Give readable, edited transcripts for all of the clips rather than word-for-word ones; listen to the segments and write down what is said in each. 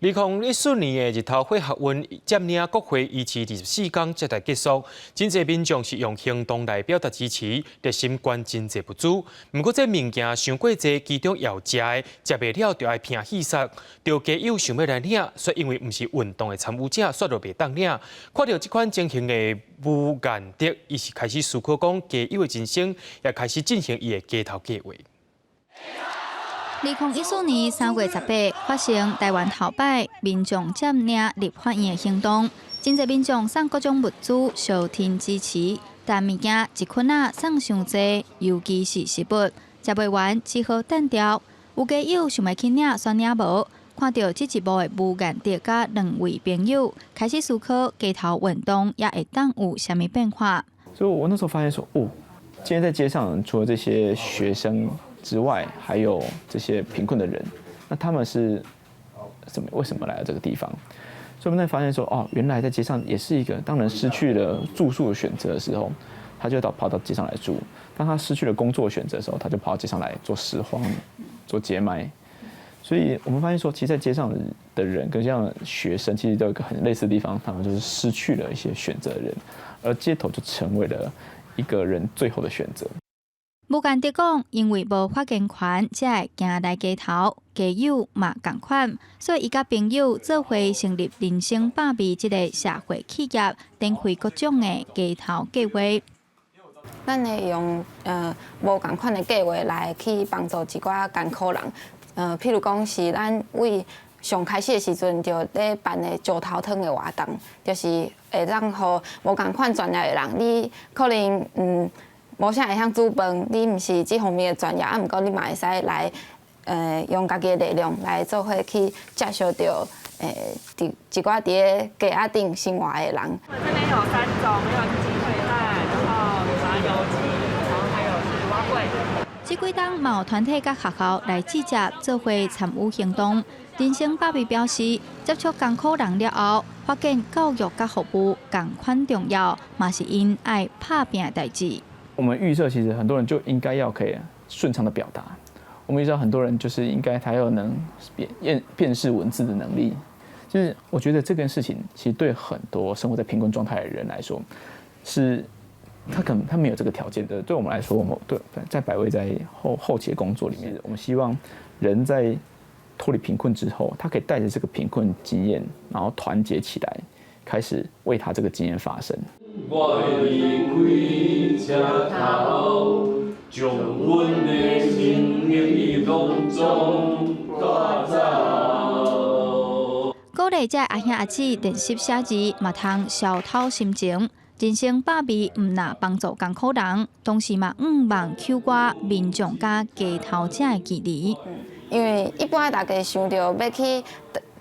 2014年的日头会学运占领国会，延迟24天才来结束。真侪民众是用行动来表达支持，热心捐真侪物资。不过这物件伤过济，其中要食的食袂了，就爱拼戏杀。就家友想要来领，却因为不是运动的参与者，煞就袂当领。看到这款情形的吴彦德，伊是开始思考讲家友的人生，也开始进行伊的街头计划。 2014年3月18发生台湾头摆民众占领立法院的行动，真侪民众送各种物资小天支持，但物件一捆仔送伤济，尤其是食物，食袂完只好等掉。有家友想要去领，却领无，看到这一幕的吴彦德甲2位朋友开始思考街头运动也会当有啥物变化。所以我那时候发现说，今天在街上除了这些学生 之外，还有这些贫困的人，那他们是为什么来到这个地方？所以我们才发现说，原来在街上也是一个，当人失去了住宿的选择的时候，他就跑到街上来住；当他失去了工作的选择的时候，他就跑到街上来做拾荒、做街卖。所以我们发现说，其实在街上的人跟这样的学生，其实都有一个很类似的地方，他们就是失去了一些选择的人，而街头就成为了一个人最后的选择。 吴彦德讲，因为无发言权，才会行来街头。家友嘛同款，所以伊甲朋友做伙成立人生百味这个社会企业，展开各种的街头计划。咱会用无共款的计划来去帮助一寡艰苦人。譬如讲是咱为上开始的时阵就咧办的石头汤的活动，就是会让互无共款专业的人，你可能无啥会晓煮饭，你毋是这方面的专业，毋过你嘛会使来，用家己的力量来做伙去接受到，一寡伫街仔顶生活的人。这边有3种，没有鸡腿饭，然后麻油鸡，然后还有是蛙粿。这几天嘛有团体甲学校来记者做伙参与行动。人生百味表示，接触艰苦人了后，发现教育甲服务同款重要，嘛是因爱拍拼的代志。 我们预设其实很多人就应该要可以顺畅的表达，我们预设很多人就是应该他要能辨识文字的能力。就是我觉得这件事情其实对很多生活在贫困状态的人来说，是他可能他没有这个条件的。对我们来说，我们在百味在后期的工作里面，我们希望人在脱离贫困之后，他可以带着这个贫困经验，然后团结起来，开始为他这个经验发声。 我离开车头，将阮的生命拢总带走。鼓励这阿兄阿姊练习写字，嘛通消透心情。人生百味，唔那帮助艰苦人，同时嘛望求我民众甲街头者的距离。因为一般大家想到要去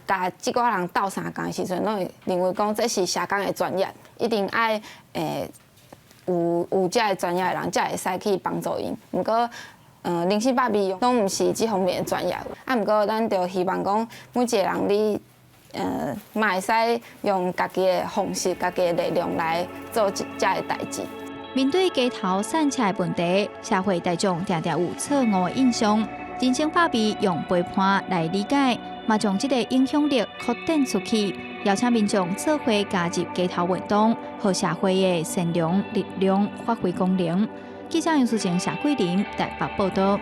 甲即寡人斗相共的时阵，拢会认为讲这是社工的专业。 一定爱有这个专业的人，才会使去帮助因。不过，人生百味拢毋是这方面的专业。不过咱就希望讲，每一个人你嘛会使用家己的方式、家己的力量来做这个代志。面对街头散车的问题，社会大众常常有错误的印象。人生百味用陪伴来理解，嘛将这个影响力扩展出去。 邀请民众做伙加入街头运动，让社会的善良力量发挥功能。记者杨淑晴、谢桂林台北报道。